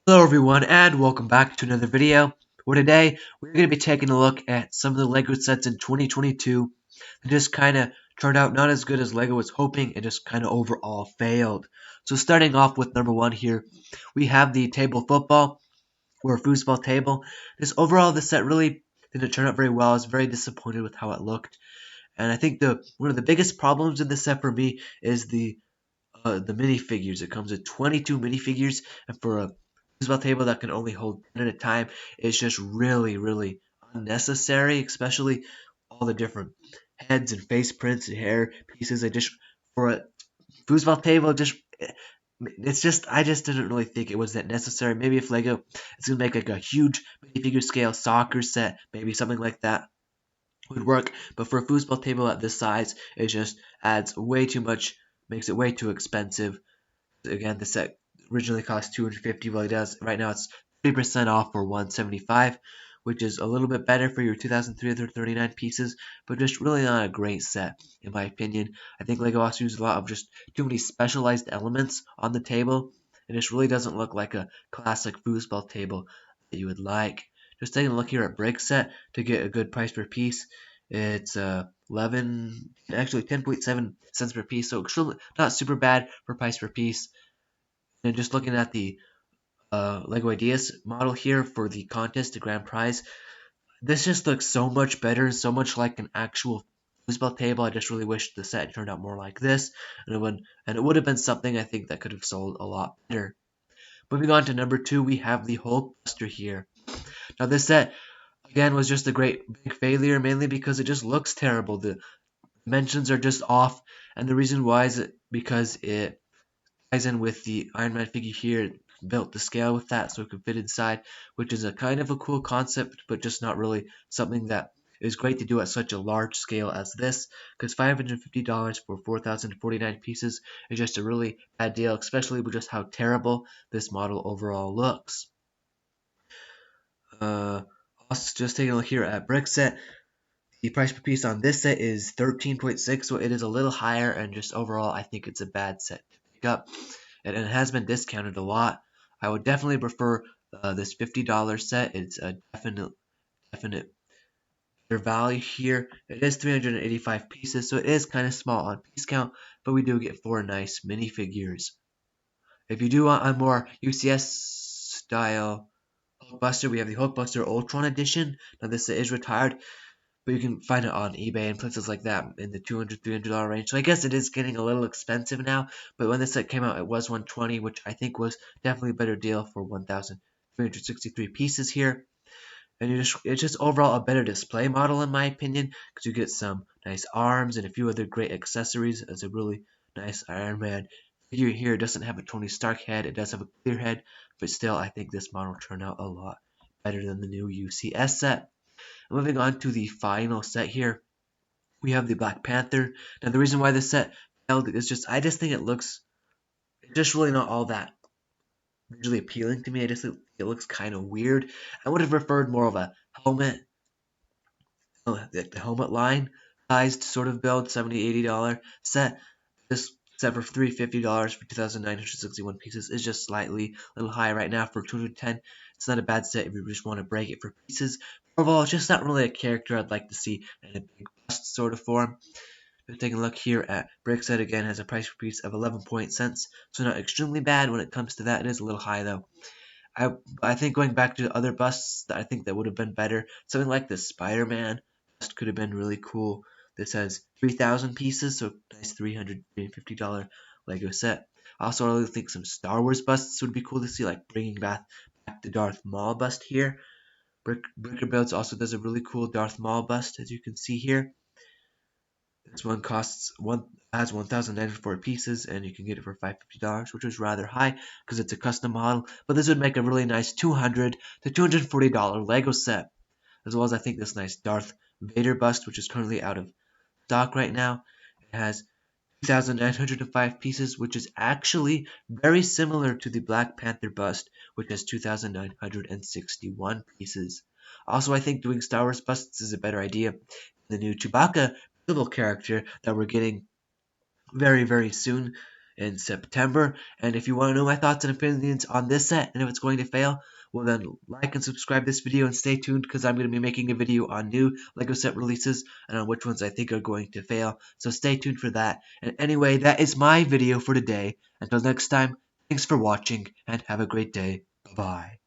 Hello everyone and welcome back to another video where today we're going to be taking a look at some of the LEGO sets in 2022 that just kind of turned out not as good as LEGO was hoping and just kind of overall failed. So starting off with number one here, we have the table football or foosball table. This overall this set really didn't turn out very well. I was very disappointed with how it looked. And I think one of the biggest problems in this set for me is the minifigures. It comes with 22 minifigures, and for a foosball table that can only hold 10 at a time, it's just really unnecessary, especially all the different heads and face prints and hair pieces. I just for a foosball table, I just didn't really think it was that necessary. Maybe if Lego is gonna make like a huge minifigure scale soccer set, maybe something like that would work. But for a foosball table at this size, it just adds way too much, makes it way too expensive. Again, the set originally cost $250. Well, it does right now. It's 30% off for $175, which is a little bit better for your 2,339 pieces, but just really not a great set in my opinion. I think Lego also uses a lot of just too many specialized elements on the table, and this really doesn't look like a classic foosball table that you would like. Just taking a look here at Brickset to get a good price per piece. It's 10.7 cents per piece, so extremely not super bad for price per piece. And just looking at the Lego Ideas model here for the contest, the grand prize, this just looks so much better, so much like an actual foosball table. I just really wish the set turned out more like this, and it would have been something I think that could have sold a lot better. Moving on to number two, we have the Hulkbuster here. Now this set again was just a great big failure, mainly because it just looks terrible. The dimensions are just off, and the reason why is because it ties in with the Iron Man figure here, built to scale with that so it could fit inside, which is a kind of a cool concept, but just not really something that is great to do at such a large scale as this, because $550 for 4,049 pieces is just a really bad deal, especially with just how terrible this model overall looks. Also, just taking a look here at Brickset, the price per piece on this set is 13.6, so it is a little higher, and just overall, I think it's a bad set to pick up. And it has been discounted a lot. I would definitely prefer this $50 set. It's a definite better value here. It is 385 pieces, so it is kind of small on piece count, but we do get 4 nice minifigures. If you do want a more UCS style Hulkbuster, we have the Hulkbuster Ultron Edition. Now this is retired, but you can find it on eBay and places like that in the $200, $300 range. So I guess it is getting a little expensive now, but when this set came out, it was $120, which I think was definitely a better deal for 1,363 pieces here. And it's just overall a better display model in my opinion, because you get some nice arms and a few other great accessories as a really nice Iron Man figure here. It doesn't have a Tony Stark head, it does have a clear head, but still I think this model turned out a lot better than the new UCS set. Moving on to the final set here, we have the Black Panther. Now the reason why this set failed is just I just think it's just really not all that visually appealing to me. I just think it looks kind of weird. I would have preferred more of a helmet, the helmet line sized sort of build, $70-$80 set. This set for $350 for 2,961 pieces is just slightly a little high right now for 210. It's not a bad set if you just want to break it for pieces. Overall, it's just not really a character I'd like to see in a big bust sort of form. Just taking a look here at Brickset, again has a price per piece of 11 cents, so not extremely bad when it comes to that. It is a little high though. I think going back to other busts that I think that would have been better, something like the Spider-Man bust could have been really cool. This has 3,000 pieces, so nice $350 Lego set. I also really think some Star Wars busts would be cool to see, like bringing back the Darth Maul bust here. Bricker Builds also does a really cool Darth Maul bust, as you can see here. This one has 1,094 pieces, and you can get it for $550, which is rather high because it's a custom model. But this would make a really nice $200 to $240 Lego set, as well as I think this nice Darth Vader bust, which is currently out of stock right now. It has 2,905 pieces, which is actually very similar to the Black Panther bust, which has 2,961 pieces. Also, I think doing Star Wars busts is a better idea. The new Chewbacca character that we're getting very soon in September. And if you want to know my thoughts and opinions on this set and if it's going to fail, well then like and subscribe this video and stay tuned because I'm going to be making a video on new LEGO set releases and on which ones I think are going to fail. So stay tuned for that. And anyway, that is my video for today. Until next time, thanks for watching and have a great day. Bye-bye.